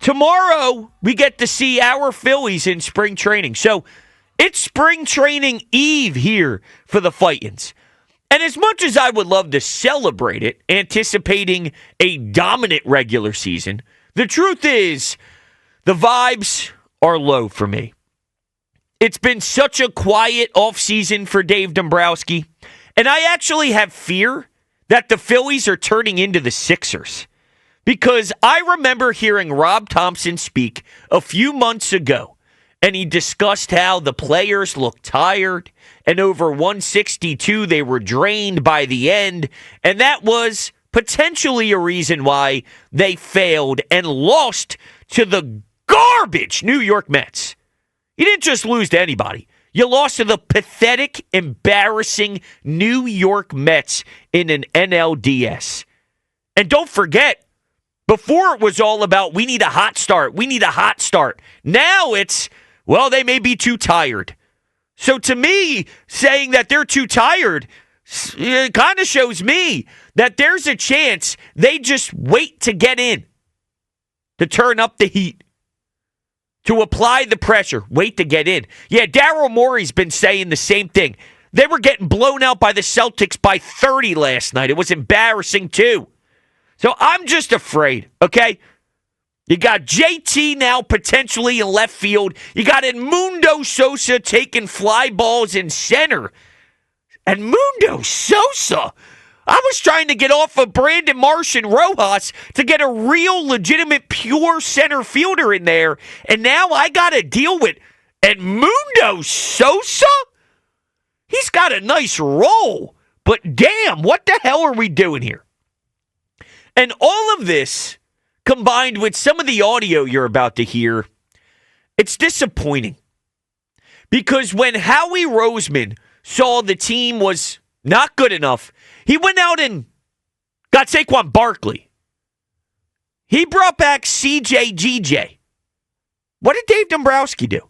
tomorrow we get to see our Phillies in spring training. So it's spring training eve here for the Fightins. And as much as I would love to celebrate it, anticipating a dominant regular season, the truth is the vibes are low for me. It's been such a quiet offseason for Dave Dombrowski, and I actually have fear that the Phillies are turning into the Sixers. Because I remember hearing Rob Thompson speak a few months ago, and he discussed how the players looked tired, and over 162 they were drained by the end, and that was potentially a reason why they failed and lost to the garbage New York Mets. You didn't just lose to anybody. You lost to the pathetic, embarrassing New York Mets in an NLDS. And don't forget, before it was all about, we need a hot start. We need a hot start. Now it's, well, they may be too tired. So to me, saying that they're too tired, it kind of shows me that there's a chance they just wait to get in, to turn up the heat, to apply the pressure, wait to get in. Yeah, Daryl Morey's been saying the same thing. They were getting blown out by the Celtics by 30 last night. It was embarrassing, too. So I'm just afraid, okay? You got JT now potentially in left field. You got Edmundo Sosa taking fly balls in center. Edmundo Sosa? I was trying to get off of Brandon Marsh and Rojas to get a real, legitimate, pure center fielder in there, and now I got to deal with Edmundo Sosa? He's got a nice role, but damn, what the hell are we doing here? And all of this, combined with some of the audio you're about to hear, it's disappointing. Because when Howie Roseman saw the team was not good enough, he went out and got Saquon Barkley. He brought back CJ. What did Dave Dombrowski do?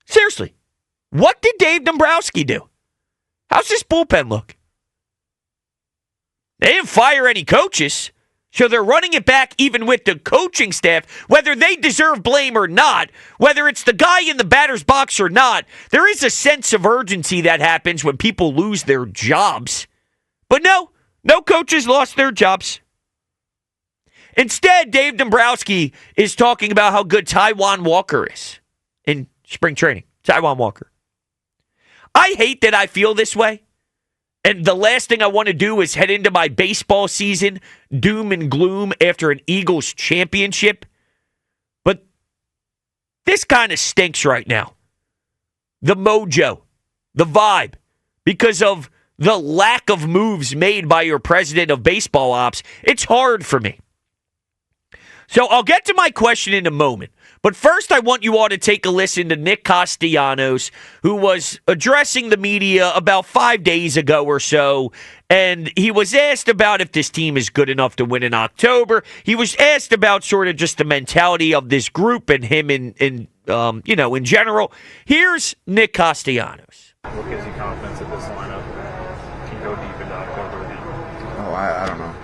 Seriously, what did Dave Dombrowski do? How's this bullpen look? They didn't fire any coaches, so they're running it back even with the coaching staff, whether they deserve blame or not, whether it's the guy in the batter's box or not. There is a sense of urgency that happens when people lose their jobs. But no coaches lost their jobs. Instead, Dave Dombrowski is talking about how good Taijuan Walker is in spring training. Taijuan Walker. I hate that I feel this way. And the last thing I want to do is head into my baseball season, doom and gloom after an Eagles championship. But this kind of stinks right now. The mojo, the vibe, because of the lack of moves made by your president of baseball ops. It's hard for me. So I'll get to my question in a moment. But first, I want you all to take a listen to Nick Castellanos, who was addressing the media about 5 days ago or so, and he was asked about if this team is good enough to win in October. He was asked about sort of just the mentality of this group and him in general. Here's Nick Castellanos. What gives you confidence that this lineup can go deep into October again? Oh, I don't know.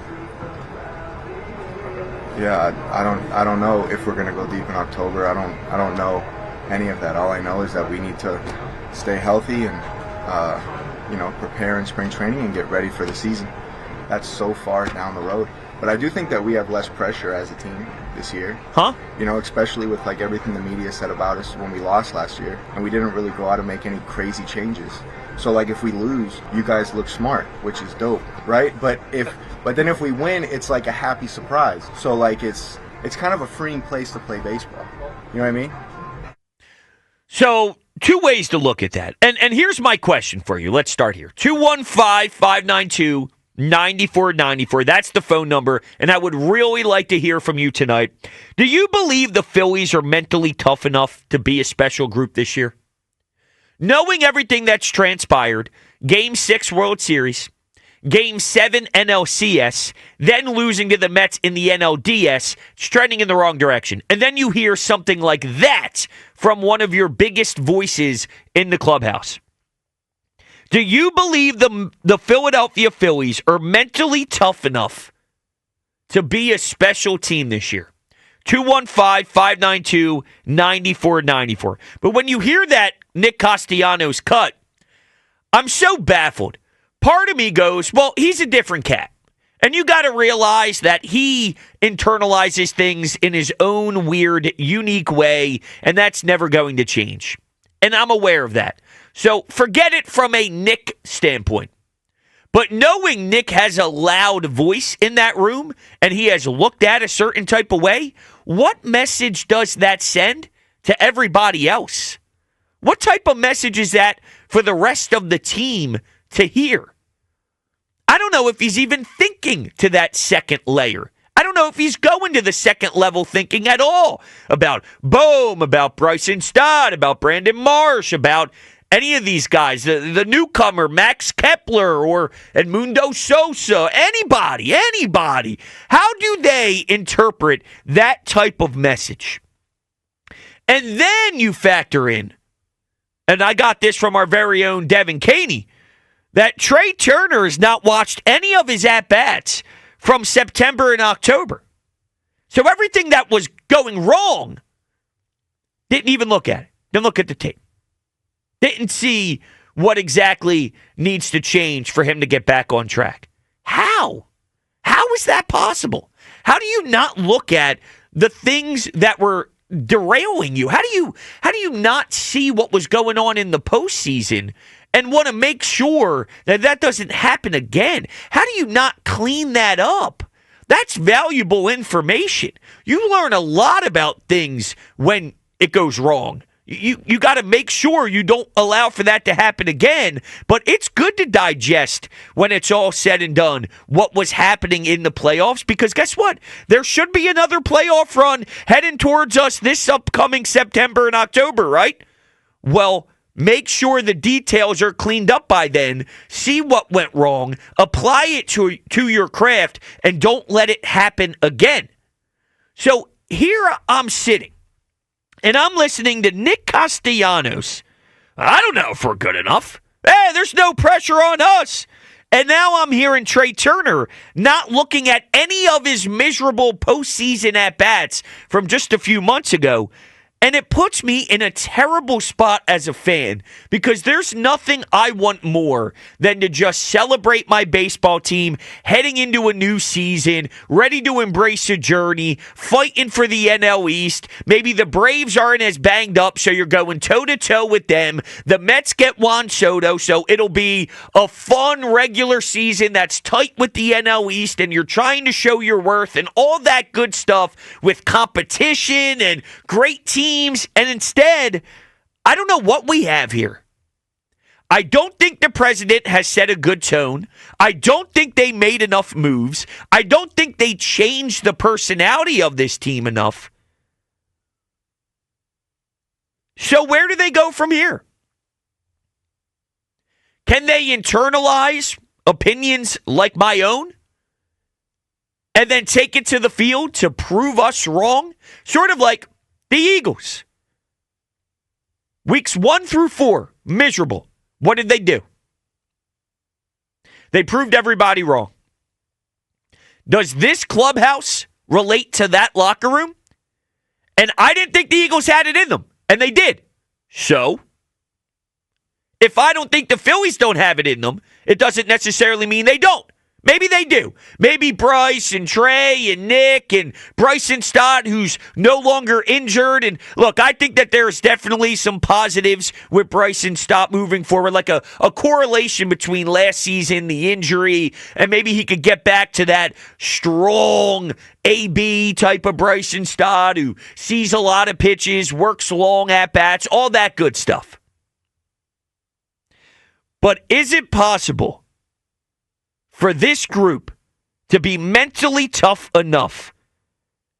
Yeah, I don't know if we're gonna go deep in October. I don't know any of that. All I know is that we need to stay healthy and prepare in spring training and get ready for the season. That's so far down the road. But I do think that we have less pressure as a team this year. Huh? Especially with like everything the media said about us when we lost last year, and we didn't really go out and make any crazy changes. So like if we lose, you guys look smart, which is dope, right? But then if we win, it's like a happy surprise. So like it's kind of a freeing place to play baseball. You know what I mean? So two ways to look at that. And here's my question for you. Let's start here. 215-592-9494. That's the phone number, and I would really like to hear from you tonight. Do you believe the Phillies are mentally tough enough to be a special group this year? Knowing everything that's transpired, Game 6 World Series, Game 7 NLCS, then losing to the Mets in the NLDS, it's trending in the wrong direction. And then you hear something like that from one of your biggest voices in the clubhouse. Do you believe the Philadelphia Phillies are mentally tough enough to be a special team this year. 215-592-9494. But when you hear that Nick Castellanos cut, I'm so baffled. Part of me goes, well, he's a different cat. And you got to realize that he internalizes things in his own weird, unique way, and that's never going to change. And I'm aware of that. So forget it from a Nick standpoint. But knowing Nick has a loud voice in that room and he has looked at a certain type of way, what message does that send to everybody else? What type of message is that for the rest of the team to hear? I don't know if he's even thinking to that second layer. I don't know if he's going to the second level thinking at all about Bohm, about Bryson Stott, about Brandon Marsh, about any of these guys, the newcomer, Max Kepler or Edmundo Sosa, anybody. How do they interpret that type of message? And then you factor in, and I got this from our very own Devin Caney, that Trey Turner has not watched any of his at-bats from September and October. So everything that was going wrong, didn't even look at it. Didn't look at the tape. Didn't see what exactly needs to change for him to get back on track. How? How is that possible? How do you not look at the things that were derailing you? How do you not see what was going on in the postseason and want to make sure that that doesn't happen again? How do you not clean that up? That's valuable information. You learn a lot about things when it goes wrong. You got to make sure you don't allow for that to happen again, but it's good to digest when it's all said and done what was happening in the playoffs, because guess what? There should be another playoff run heading towards us this upcoming September and October, right? Well, make sure the details are cleaned up by then, see what went wrong, apply it to your craft, and don't let it happen again. So here I'm sitting, and I'm listening to Nick Castellanos. I don't know if we're good enough. Hey, there's no pressure on us. And now I'm hearing Trey Turner not looking at any of his miserable postseason at-bats from just a few months ago. And it puts me in a terrible spot as a fan, because there's nothing I want more than to just celebrate my baseball team heading into a new season, ready to embrace a journey, fighting for the NL East. Maybe the Braves aren't as banged up, so you're going toe-to-toe with them. The Mets get Juan Soto, so it'll be a fun regular season that's tight with the NL East, and you're trying to show your worth and all that good stuff with competition and great teams. And instead, I don't know what we have here. I don't think the president has set a good tone. I don't think they made enough moves. I don't think they changed the personality of this team enough. So where do they go from here? Can they internalize opinions like my own and then take it to the field to prove us wrong? Sort of like the Eagles. Weeks 1 through 4, miserable. What did they do? They proved everybody wrong. Does this clubhouse relate to that locker room? And I didn't think the Eagles had it in them, and they did. So, if I don't think the Phillies don't have it in them, it doesn't necessarily mean they don't. Maybe they do. Maybe Bryce and Trey and Nick and Bryson Stott, who's no longer injured. And look, I think that there's definitely some positives with Bryson Stott moving forward, like a correlation between last season, the injury, and maybe he could get back to that strong AB type of Bryson Stott who sees a lot of pitches, works long at-bats, all that good stuff. But is it possible for this group to be mentally tough enough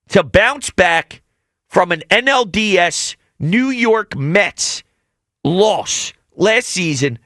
to bounce back from an NLDS New York Mets loss last season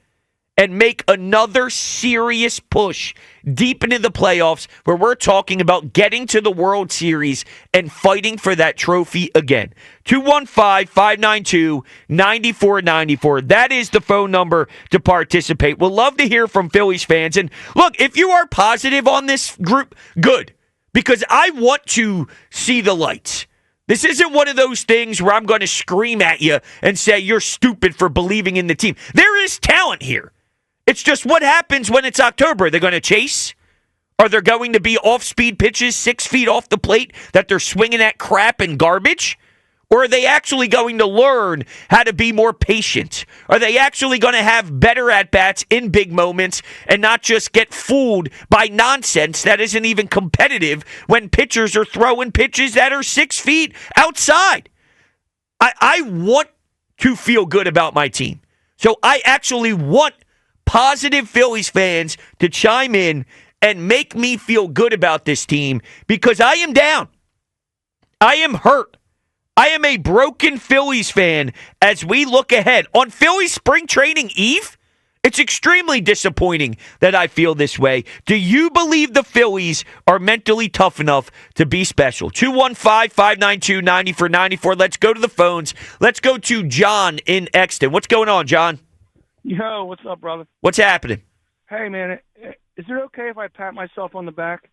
and make another serious push deep into the playoffs, where we're talking about getting to the World Series and fighting for that trophy again? 215-592-9494. That is the phone number to participate. We'll love to hear from Phillies fans. And look, if you are positive on this group, good. because I want to see the lights. This isn't one of those things where I'm going to scream at you and say you're stupid for believing in the team. There is talent here. It's just what happens when it's October. They're going to chase? Are there going to be off-speed pitches 6 feet off the plate that they're swinging at crap and garbage? Or are they actually going to learn how to be more patient? Are they actually going to have better at-bats in big moments and not just get fooled by nonsense that isn't even competitive when pitchers are throwing pitches that are 6 feet outside? I want to feel good about my team. So I actually want positive Phillies fans to chime in and make me feel good about this team because I am down. I am hurt. I am a broken Phillies fan as we look ahead. On Phillies spring training eve, it's extremely disappointing that I feel this way. Do you believe the Phillies are mentally tough enough to be special? 215-592-9494. Let's go to the phones. Let's go to John in Exton. What's going on, John? Yo, what's up, brother? What's happening? Hey, man, is it okay if I pat myself on the back?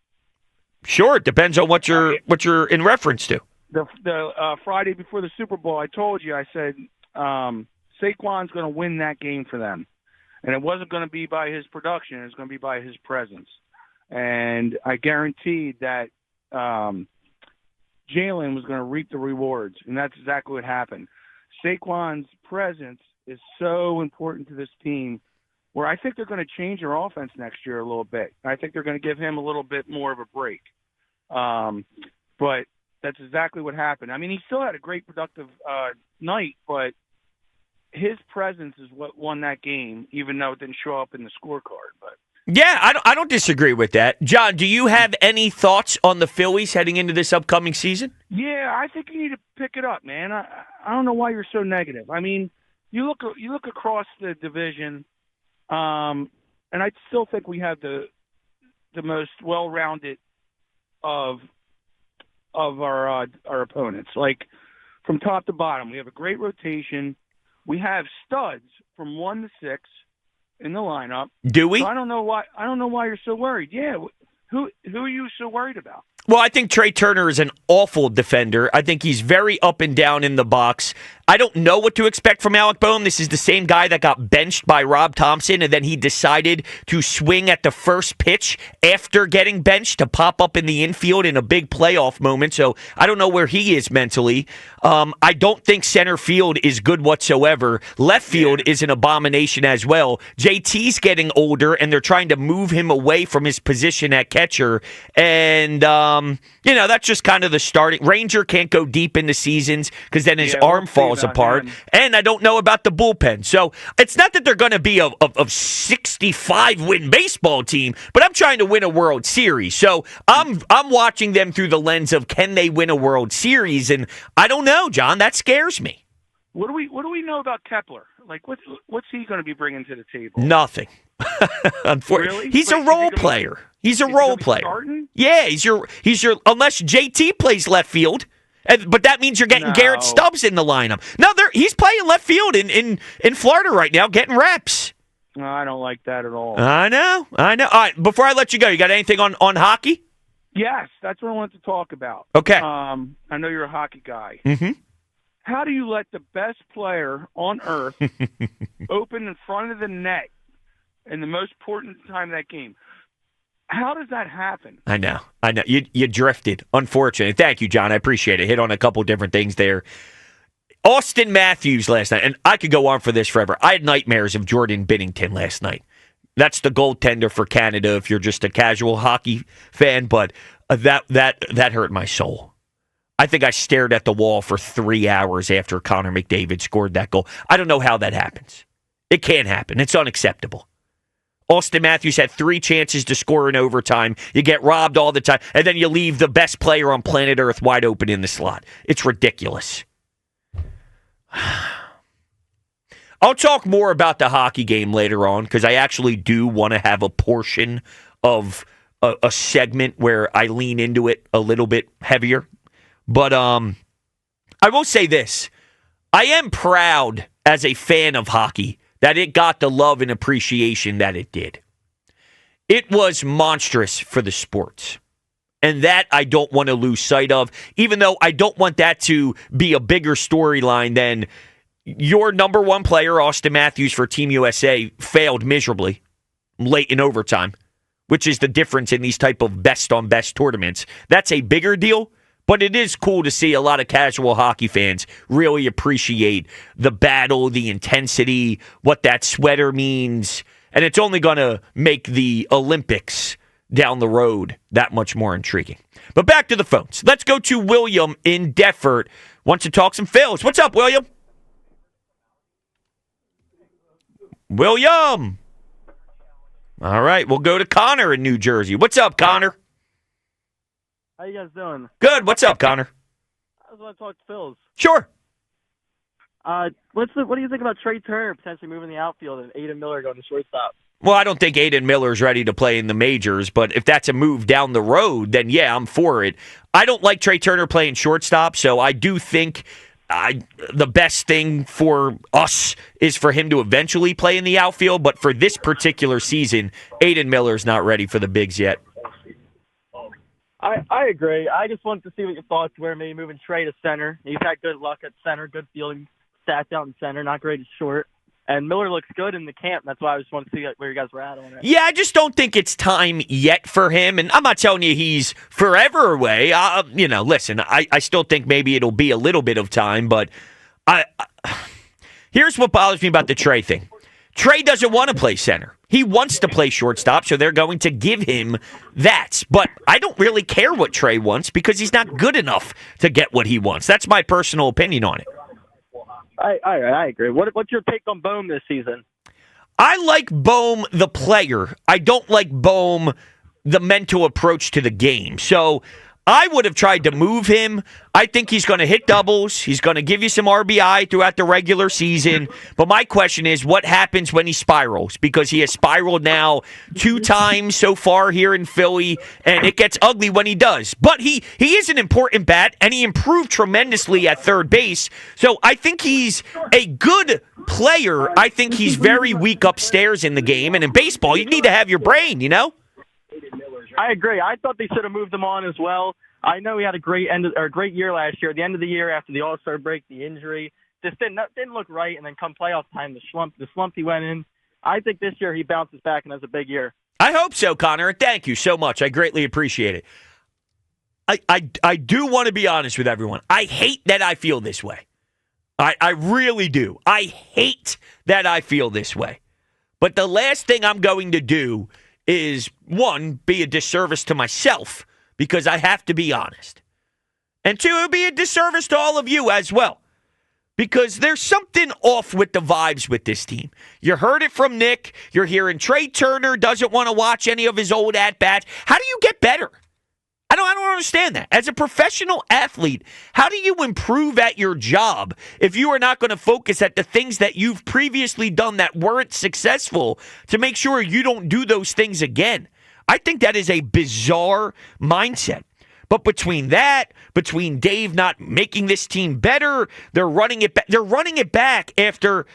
Sure, it depends on what you're in reference to. The Friday before the Super Bowl, I told you, I said Saquon's going to win that game for them. And it wasn't going to be by his production. It was going to be by his presence. And I guaranteed that Jalen was going to reap the rewards. And that's exactly what happened. Saquon's presence is so important to this team where I think they're going to change their offense next year a little bit. I think they're going to give him a little bit more of a break. But that's exactly what happened. I mean, he still had a great productive night, but his presence is what won that game, even though it didn't show up in the scorecard. But yeah, I don't disagree with that. John, do you have any thoughts on the Phillies heading into this upcoming season? Yeah, I think you need to pick it up, man. I don't know why you're so negative. I mean, you look across the division, and I still think we have the most well-rounded of our opponents. Like from top to bottom, we have a great rotation. We have studs from 1 to 6 in the lineup. Do we? So I don't know why you're so worried. Yeah, who are you so worried about? Well, I think Trey Turner is an awful defender. I think he's very up and down in the box. I don't know what to expect from Alec Boehm. This is the same guy that got benched by Rob Thompson, and then he decided to swing at the first pitch after getting benched to pop up in the infield in a big playoff moment. So I don't know where he is mentally. I don't think center field is good whatsoever. Left field is an abomination as well. JT's getting older, and they're trying to move him away from his position at catcher. And, that's just kind of the starting. Ranger can't go deep into seasons because then his arm falls apart. And I don't know about the bullpen. So it's not that they're going to be a 65-win baseball team, but I'm trying to win a World Series. So I'm watching them through the lens of can they win a World Series? And I don't know, John. That scares me. What do we know about Kepler? Like what's he going to be bringing to the table? Nothing. Unfortunately, really? He's a role player. He's a role player. Yeah, he's your unless JT plays left field. But that means you're getting Garrett Stubbs in the lineup. No, he's playing left field in Florida right now, getting reps. No, I don't like that at all. I know. All right, before I let you go, you got anything on hockey? Yes, that's what I wanted to talk about. Okay. I know you're a hockey guy. Mm-hmm. How do you let the best player on earth open in front of the net in the most important time of that game? How does that happen? I know. You drifted, unfortunately. Thank you, John. I appreciate it. Hit on a couple different things there. Austin Matthews last night, and I could go on for this forever. I had nightmares of Jordan Binnington last night. That's the goaltender for Canada if you're just a casual hockey fan, but that hurt my soul. I think I stared at the wall for 3 hours after Connor McDavid scored that goal. I don't know how that happens. It can't happen. It's unacceptable. Austin Matthews had 3 chances to score in overtime. You get robbed all the time, and then you leave the best player on planet Earth wide open in the slot. It's ridiculous. I'll talk more about the hockey game later on because I actually do want to have a portion of a segment where I lean into it a little bit heavier. But I will say this. I am proud as a fan of hockey that it got the love and appreciation that it did. It was monstrous for the sports. And that I don't want to lose sight of, even though I don't want that to be a bigger storyline than your number one player, Austin Matthews, for Team USA, failed miserably late in overtime, which is the difference in these type of best-on-best tournaments. That's a bigger deal, but it is cool to see a lot of casual hockey fans really appreciate the battle, the intensity, what that sweater means, and it's only going to make the Olympics down the road that much more intriguing. But back to the phones. Let's go to William in Deffert. Wants to talk some Phils. What's up, William? William. All right, we'll go to Connor in New Jersey. What's up, Connor? How you guys doing? Good. What's up, Connor? I just want to talk to Phils. Sure. What do you think about Trey Turner potentially moving the outfield and Aiden Miller going to shortstop? Well, I don't think Aiden Miller's ready to play in the majors, but if that's a move down the road, then yeah, I'm for it. I don't like Trey Turner playing shortstop, so I do think the best thing for us is for him to eventually play in the outfield, but for this particular season, Aiden Miller's not ready for the bigs yet. I agree. I just wanted to see what your thoughts were, maybe moving Trey to center. He's had good luck at center, good fielding stats out in center, not great at short. And Miller looks good in the camp. That's why I just wanted to see where you guys were at on it. Yeah, I just don't think it's time yet for him. And I'm not telling you he's forever away. Listen, I still think maybe it'll be a little bit of time. But here's what bothers me about the Trey thing. Trey doesn't want to play center. He wants to play shortstop, so they're going to give him that. But I don't really care what Trey wants because he's not good enough to get what he wants. That's my personal opinion on it. I agree. What's your take on Bohm this season? I like Bohm, the player. I don't like Bohm, the mental approach to the game. So I would have tried to move him. I think he's going to hit doubles. He's going to give you some RBI throughout the regular season. But my question is, what happens when he spirals? Because he has spiraled now 2 times so far here in Philly, and it gets ugly when he does. But he is an important bat, and he improved tremendously at third base. So I think he's a good player. I think he's very weak upstairs in the game. And in baseball, you need to have your brain, you know? I agree. I thought they should have moved him on as well. I know he had a great year last year. At the end of the year, after the All-Star break, the injury just didn't look right. And then come playoff time, the slump he went in. I think this year he bounces back and has a big year. I hope so, Connor. Thank you so much. I greatly appreciate it. I do want to be honest with everyone. I hate that I feel this way. I really do. I hate that I feel this way. But the last thing I'm going to do is, one, be a disservice to myself because I have to be honest. And 2, it would be a disservice to all of you as well because there's something off with the vibes with this team. You heard it from Nick. You're hearing Trey Turner doesn't want to watch any of his old at-bats. How do you get better? I don't understand that. As a professional athlete, how do you improve at your job if you are not going to focus at the things that you've previously done that weren't successful to make sure you don't do those things again? I think that is a bizarre mindset. But between Dave not making this team better, they're running it back after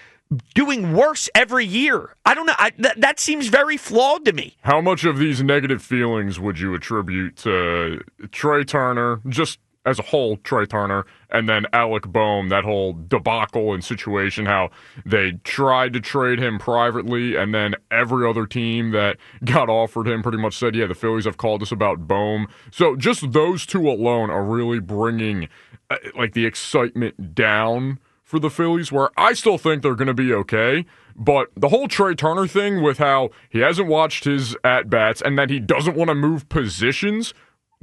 doing worse every year. I don't know. That seems very flawed to me. How much of these negative feelings would you attribute to Trey Turner, just as a whole, Trey Turner, and then Alec Bohm, that whole debacle and situation, how they tried to trade him privately, and then every other team that got offered him pretty much said, yeah, the Phillies have called us about Bohm. So just those two alone are really bringing the excitement down for the Phillies, where I still think they're going to be okay. But the whole Trey Turner thing with how he hasn't watched his at-bats and that he doesn't want to move positions,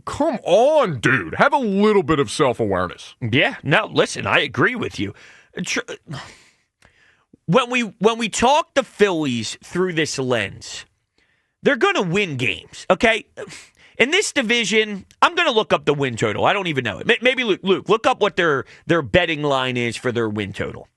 come on, dude. Have a little bit of self-awareness. Yeah, no, listen, I agree with you. When we talk the Phillies through this lens, they're going to win games, okay? In this division, I'm going to look up the win total. I don't even know it. Maybe Luke, look up what their betting line is for their win total.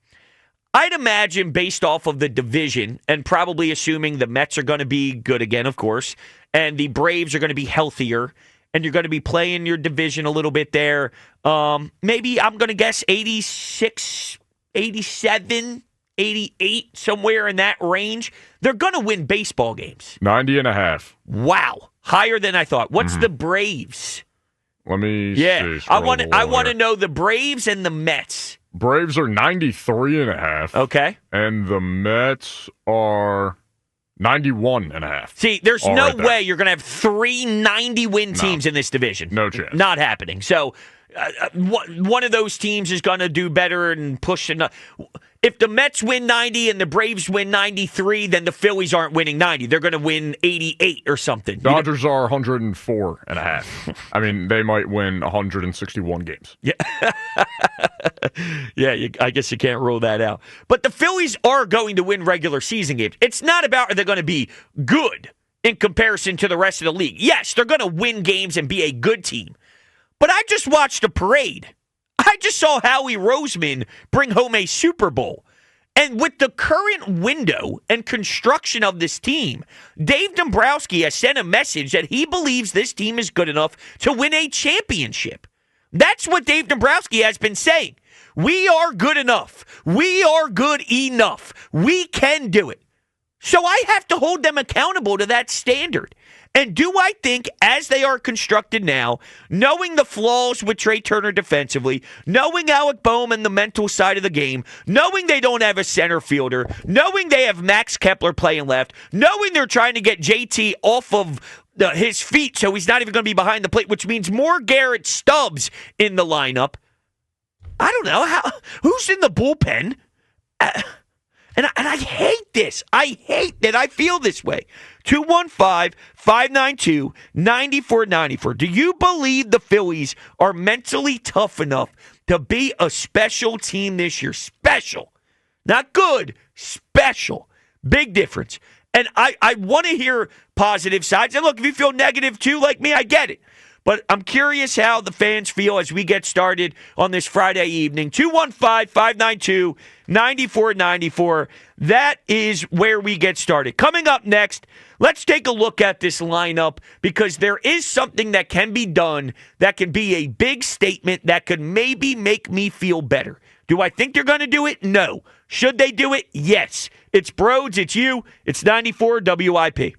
I'd imagine based off of the division, and probably assuming the Mets are going to be good again, of course, and the Braves are going to be healthier, and you're going to be playing your division a little bit there. Maybe I'm going to guess 86, 87 88, somewhere in that range. They're going to win baseball games. 90.5. Wow. Higher than I thought. What's the Braves? Let me Yeah, see. I want to know the Braves and the Mets. Braves are 93.5. Okay. And the Mets are 91.5. See, there's All no right there. way you're going to have 3 90-win teams in this division. No chance. Not happening. So one of those teams is going to do better and push. If the Mets win 90 and the Braves win 93, then the Phillies aren't winning 90. They're going to win 88 or something. Dodgers are 104.5. I mean, they might win 161 games. Yeah. Yeah, I guess you can't rule that out. But the Phillies are going to win regular season games. It's not about are they going to be good in comparison to the rest of the league. Yes, they're going to win games and be a good team. But I just watched a parade. I just saw Howie Roseman bring home a Super Bowl. And with the current window and construction of this team, Dave Dombrowski has sent a message that he believes this team is good enough to win a championship. That's what Dave Dombrowski has been saying. We are good enough. We are good enough. We can do it. So I have to hold them accountable to that standard. And do I think, as they are constructed now, knowing the flaws with Trey Turner defensively, knowing Alec Boehm and the mental side of the game, knowing they don't have a center fielder, knowing they have Max Kepler playing left, knowing they're trying to get JT off of his feet so he's not even going to be behind the plate, which means more Garrett Stubbs in the lineup. I don't know. Who's in the bullpen? And I hate this. I hate that I feel this way. 215-592-9494. Do you believe the Phillies are mentally tough enough to be a special team this year? Special. Not good. Special. Big difference. And I want to hear positive sides. And look, if you feel negative too, like me, I get it. But I'm curious how the fans feel as we get started on this Friday evening. 215-592-9494. That is where we get started. Coming up next, let's take a look at this lineup because there is something that can be done that can be a big statement that could maybe make me feel better. Do I think they're going to do it? No. Should they do it? Yes. It's Brodes, it's you, it's 94 WIP.